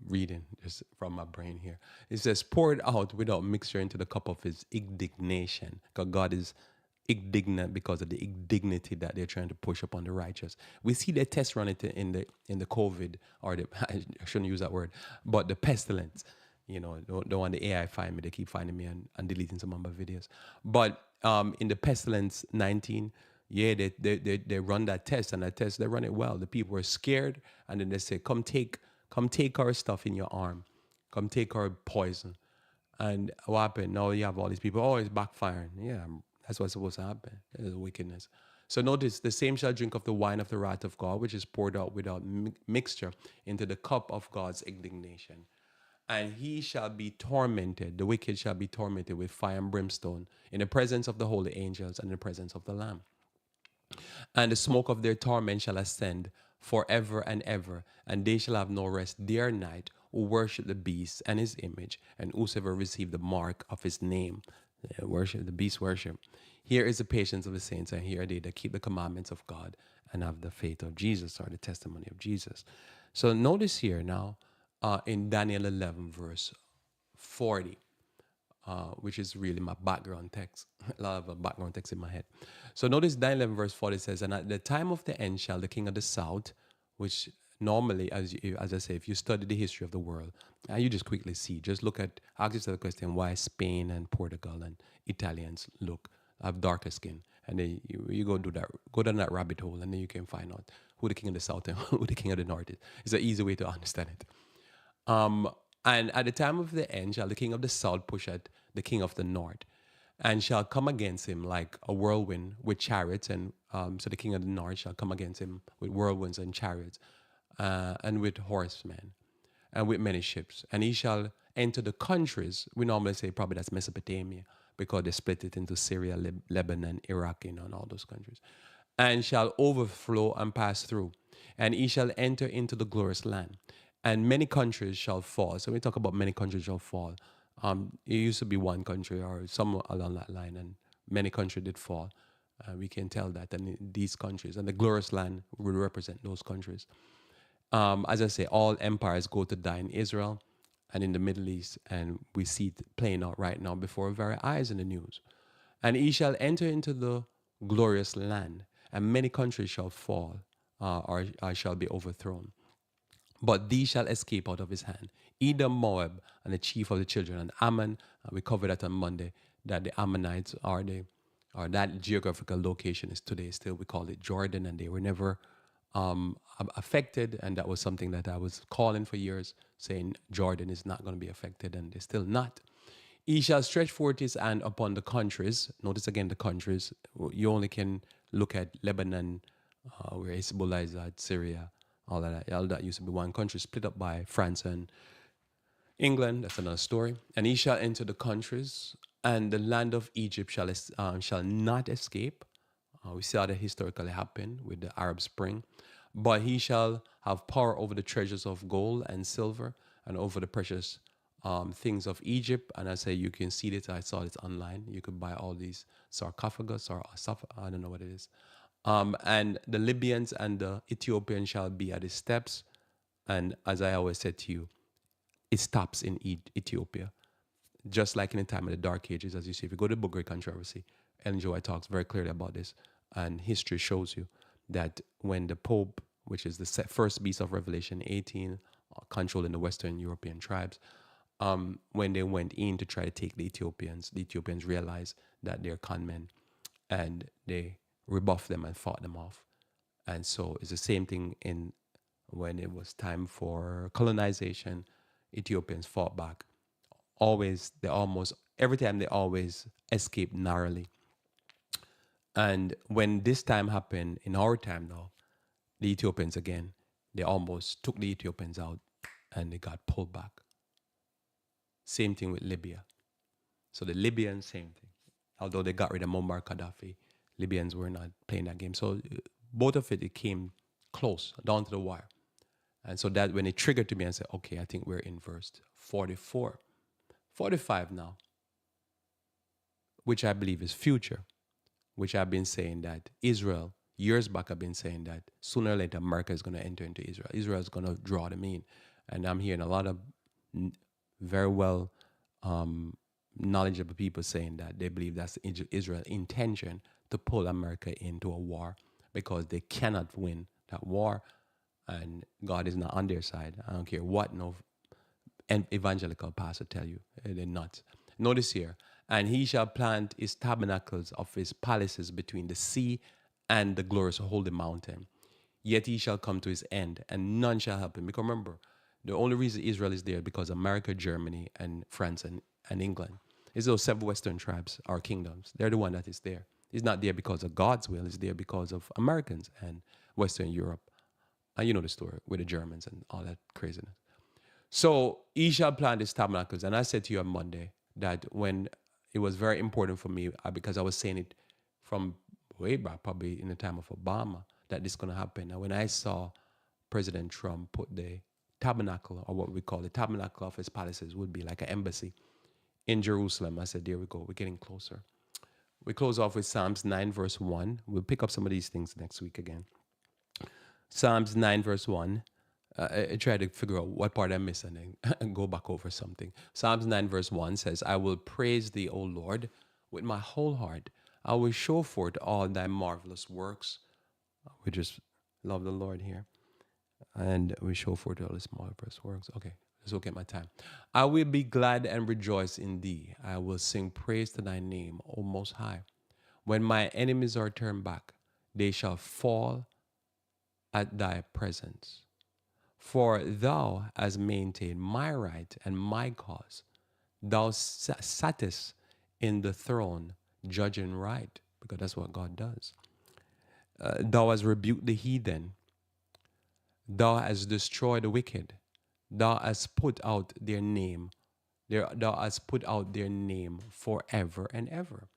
reading, just from my brain here. It says, poured out without mixture into the cup of his indignation. Because God is indignant because of the indignity that they're trying to push upon the righteous. We see the test run it in the COVID, or I shouldn't use that word, but the pestilence. Don't want the AI find me. They keep finding me and deleting some of my videos. But in the pestilence 19, yeah, they run that test, and that test, they run it well. The people were scared, and then they say, come take our stuff in your arm. Come take our poison. And what happened? Now you have all these people, oh, it's backfiring. Yeah, that's what's supposed to happen. It's wickedness. So notice, the same shall drink of the wine of the wrath of God, which is poured out without mixture into the cup of God's indignation. And he shall be tormented, the wicked shall be tormented with fire and brimstone in the presence of the holy angels and in the presence of the Lamb. And the smoke of their torment shall ascend forever and ever, and they shall have no rest day or night who worship the beast and his image, and whosoever receive the mark of his name. Worship, the beast worship. Here is the patience of the saints, and here are they that keep the commandments of God and have the faith of Jesus, or the testimony of Jesus. So notice here now, in Daniel 11, verse 40, which is really my background text. A lot of background text in my head. So notice Daniel 11, verse 40 says, and at the time of the end shall the king of the south, which normally, as I say, if you study the history of the world, and you just quickly see, just look at, ask yourself the question, why Spain and Portugal and Italians have darker skin. And then you go down that rabbit hole, and then you can find out who the king of the south and who the king of the north is. It's an easy way to understand it. And at the time of the end shall the king of the south push at the king of the north, and shall come against him like a whirlwind with chariots. And so the king of the north shall come against him with whirlwinds and chariots, and with horsemen, and with many ships. And he shall enter the countries. We normally say probably that's Mesopotamia, because they split it into Syria, Lebanon, Iraq, and all those countries. And shall overflow and pass through. And he shall enter into the glorious land. And many countries shall fall. So when we talk about many countries shall fall, it used to be one country or somewhere along that line, and many countries did fall. We can tell that. And these countries, and the glorious land will represent those countries. As I say, all empires go to die in Israel and in the Middle East, and we see it playing out right now before our very eyes in the news. And he shall enter into the glorious land, and many countries shall fall, or shall be overthrown. But these shall escape out of his hand. Edom, Moab, and the chief of the children, and Ammon. We covered that on Monday, that the Ammonites or that geographical location is today still, we call it Jordan, and they were never affected. And that was something that I was calling for years, saying Jordan is not going to be affected, and they're still not. He shall stretch forth his hand upon the countries. Notice again the countries. You only can look at Lebanon, where Hezbollah is at, Syria, all of that. All that used to be one country, split up by France and England. That's another story. And he shall enter the countries, and the land of Egypt shall not escape. We saw that historically happen with the Arab Spring. But he shall have power over the treasures of gold and silver and over the precious things of Egypt. And I say you can see this. I saw this online. You could buy all these sarcophagus or I don't know what it is. And the Libyans and the Ethiopians shall be at his steps. And as I always said to you, it stops in Ethiopia. Just like in the time of the Dark Ages, as you see, if you go to the book Great Controversy, Ellen G. White talks very clearly about this. And history shows you that when the Pope, which is the first beast of Revelation 18, controlling the Western European tribes, when they went in to try to take the Ethiopians realized that they're conmen, and they rebuffed them and fought them off. And so it's the same thing in when it was time for colonization. Ethiopians fought back. Every time they always escaped narrowly. And when this time happened, in our time now, the Ethiopians again, they almost took the Ethiopians out and they got pulled back. Same thing with Libya. So the Libyans, same thing. Although they got rid of Muammar Gaddafi, Libyans were not playing that game. So both of it came close, down to the wire. And so that when it triggered to me, I said, okay, I think we're in verse 44. 45 now, which I believe is future, which I've been saying that Israel, years back I've been saying that sooner or later America is going to enter into Israel. Israel is going to draw them in. And I'm hearing a lot of very well knowledgeable people saying that they believe that's Israel's intention to pull America into a war because they cannot win that war, and God is not on their side. I don't care what no evangelical pastor tell you. They're not. Notice here, and he shall plant his tabernacles of his palaces between the sea and the glorious holy mountain. Yet he shall come to his end, and none shall help him. Because remember, the only reason Israel is there is because America, Germany, and France, and England. It's those 7 Western tribes, our kingdoms. They're the one that is there. It's not there because of God's will. It's there because of Americans and Western Europe. And you know the story with the Germans and all that craziness. So he shall plant his tabernacles. And I said to you on Monday that when it was very important for me, because I was saying it from way back, probably in the time of Obama, that this is going to happen. And when I saw President Trump put the tabernacle, or what we call the tabernacle of his palaces, would be like an embassy in Jerusalem, I said, there we go. We're getting closer. We close off with Psalms 9, verse 1. We'll pick up some of these things next week again. Psalms 9, verse 1. I try to figure out what part I missed and then go back over something. Psalms 9, verse 1 says, I will praise thee, O Lord, with my whole heart. I will show forth all thy marvelous works. We just love the Lord here. And we show forth all his marvelous works. Okay, let's look at my time. I will be glad and rejoice in thee. I will sing praise to thy name, O Most High. When my enemies are turned back, they shall fall at thy presence. For thou hast maintained my right and my cause. Thou sattest in the throne, judging right, because that's what God does. Thou hast rebuked the heathen. Thou hast destroyed the wicked. Thou hast put out their name. Thou hast put out their name forever and ever.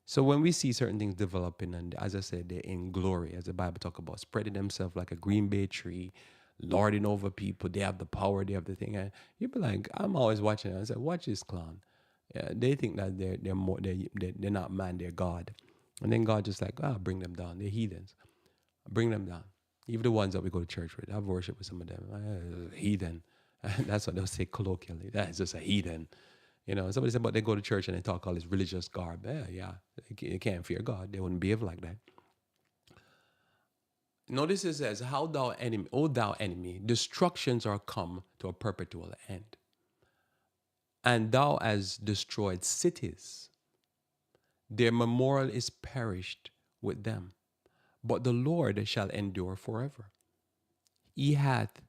So when we see certain things developing, and as I said, they're in glory, as the Bible talks about, spreading themselves like a green bay tree, lording over people, they have the power, they have the thing. And you'd be like, I'm always watching it. I said, watch this clown. Yeah, they think that they're not man, they're God. And then God just like, bring them down. They're heathens. Bring them down. Even the ones that we go to church with. I've worshiped with some of them. Heathen. That's what they'll say colloquially. That's just a heathen. You know, somebody said, but they go to church and they talk all this religious garb. Yeah, they can't fear God. They wouldn't behave like that. Notice it says, how thou enemy, O thou enemy, destructions are come to a perpetual end. And thou hast destroyed cities. Their memorial is perished with them. But the Lord shall endure forever. He hath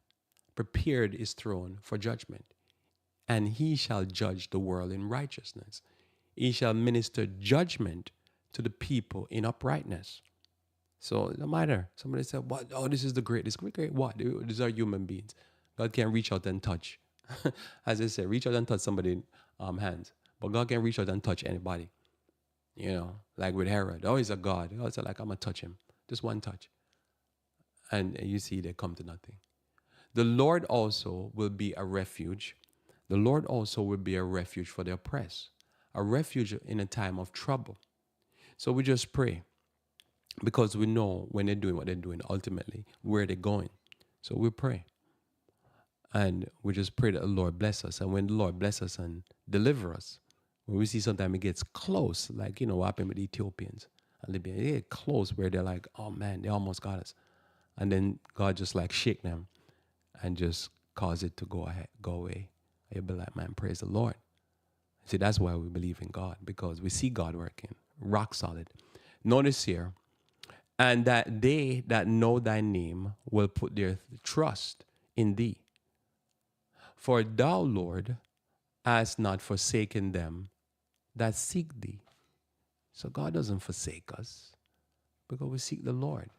prepared his throne for judgment, and he shall judge the world in righteousness. He shall minister judgment to the people in uprightness. So no matter. Somebody said, "What? Oh, this is the greatest." Great what? These are human beings. God can reach out and touch. As I said, reach out and touch somebody's hands. But God can reach out and touch anybody. You know, like with Herod. Oh, he's a God. God said, like, I'm going to touch him. Just one touch. And you see, they come to nothing. The Lord also will be a refuge. The Lord also will be a refuge for the oppressed, a refuge in a time of trouble. So we just pray because we know when they're doing what they're doing, ultimately, where they're going. So we pray. And we just pray that the Lord bless us. And when the Lord bless us and deliver us, when we see sometimes it gets close, like, what happened with the Ethiopians and Libya, they get close where they're like, oh man, they almost got us. And then God just like shake them and just cause it to go away. You'll be like, man, praise the Lord. See, that's why we believe in God, because we see God working, rock solid. Notice here, and that they that know thy name will put their trust in thee. For thou, Lord, hast not forsaken them that seek thee. So God doesn't forsake us because we seek the Lord.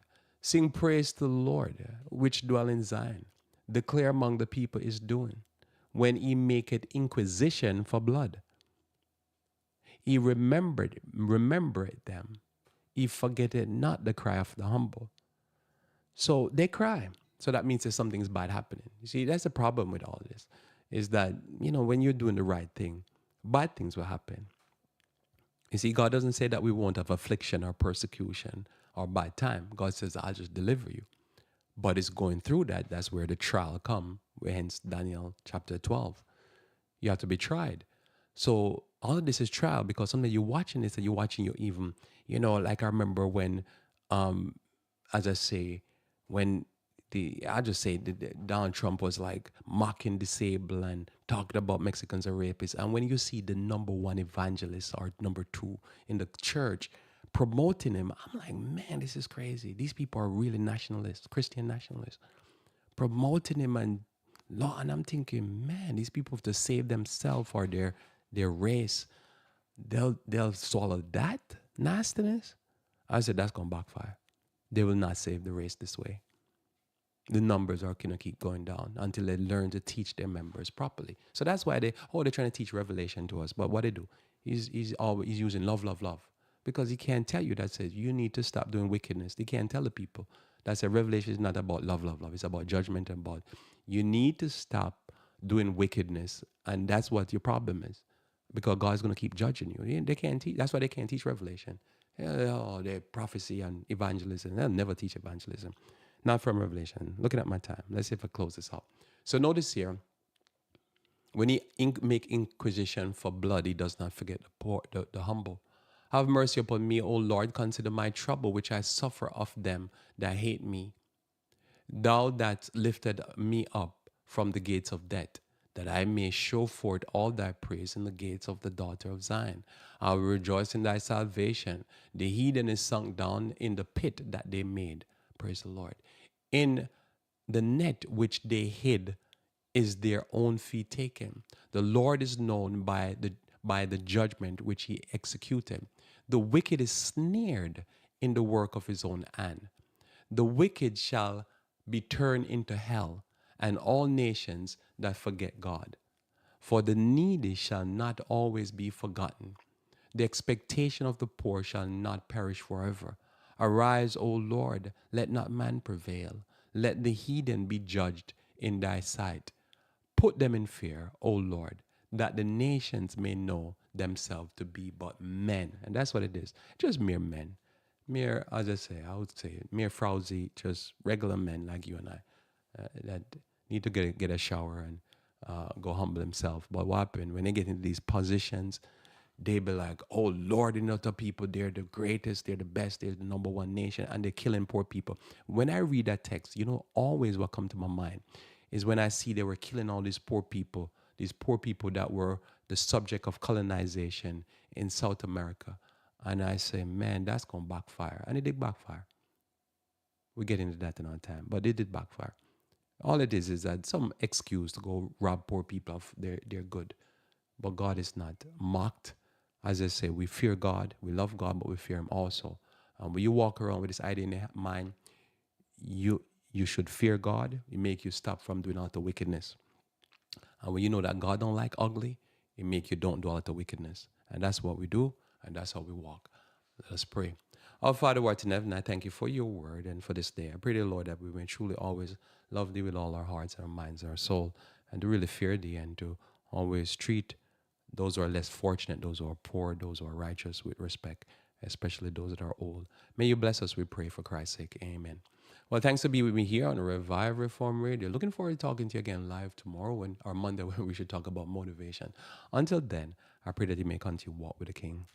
Sing praise to the Lord, which dwell in Zion. Declare among the people his doing. When he maketh inquisition for blood, he remembered them. He forgetteth not the cry of the humble. So they cry. So that means that something's bad happening. You see, that's the problem with all this, is that, when you're doing the right thing, bad things will happen. You see, God doesn't say that we won't have affliction or persecution or bad time. God says, I'll just deliver you. But it's going through that. That's where the trial come. Hence Daniel chapter 12. You have to be tried. So all of this is trial, because sometimes you're watching this and you're watching you even, like I remember when, as I say, when Donald Trump was like mocking disabled and talking about Mexicans are rapists. And when you see the number one evangelist or number two in the church promoting him, I'm like, man, this is crazy. These people are really nationalists, Christian nationalists, promoting him and law. And I'm thinking, man, these people have to save themselves or their race. They'll swallow that nastiness. I said, that's gonna backfire. They will not save the race this way. The numbers are going to keep going down until they learn to teach their members properly. So that's why they're trying to teach revelation to us. But what they do, he's using love, love, love. Because he can't tell you that says you need to stop doing wickedness. He can't tell the people. That's a revelation is not about love, love, love. It's about judgment and about you need to stop doing wickedness. And that's what your problem is. Because God's going to keep judging you. They can't teach. That's why they can't teach revelation. They're prophecy and evangelism. They'll never teach evangelism. Not from Revelation. Looking at my time. Let's see if I close this up. So notice here, when he make inquisition for blood, he does not forget the poor, the humble. Have mercy upon me, O Lord. Consider my trouble, which I suffer of them that hate me. Thou that lifted me up from the gates of death, that I may show forth all thy praise in the gates of the daughter of Zion. I will rejoice in thy salvation. The heathen is sunk down in the pit that they made. Praise the Lord. In the net which they hid is their own feet taken. The Lord is known by the judgment which he executed. The wicked is snared in the work of his own hand. The wicked shall be turned into hell, and all nations that forget God. For the needy shall not always be forgotten. The expectation of the poor shall not perish forever. Arise, O Lord, let not man prevail. Let the heathen be judged in thy sight. Put them in fear, O Lord, that the nations may know themselves to be but men. And that's what it is. Just mere men. Mere, as I would say, mere frowsy, just regular men like you and I that need to get a shower and go humble themselves. But what happened when they get into these positions? They be like, oh Lord, the people, they're the greatest, they're the best, they're the number one nation, and they're killing poor people. When I read that text, always what come to my mind is when I see they were killing all these poor people that were the subject of colonization in South America. And I say, man, that's going to backfire. And it did backfire. We'll get into that in our time, but it did backfire. All it is that some excuse to go rob poor people of their good. But God is not mocked. As I say, we fear God, we love God, but we fear him also. When you walk around with this idea in your mind, you should fear God. It make you stop from doing all the wickedness. And when you know that God don't like ugly, it make you don't do all the wickedness. And that's what we do, and that's how we walk. Let us pray. Our Father who art in heaven, I thank you for your word and for this day. I pray, dear Lord, that we may truly always love thee with all our hearts, our minds, our soul, and to really fear thee and to always treat those who are less fortunate, those who are poor, those who are righteous with respect, especially those that are old. May you bless us, we pray, for Christ's sake. Amen. Well, thanks to be with me here on Revive Reform Radio. Looking forward to talking to you again live tomorrow or Monday when we should talk about motivation. Until then, I pray that you may continue to walk with the King.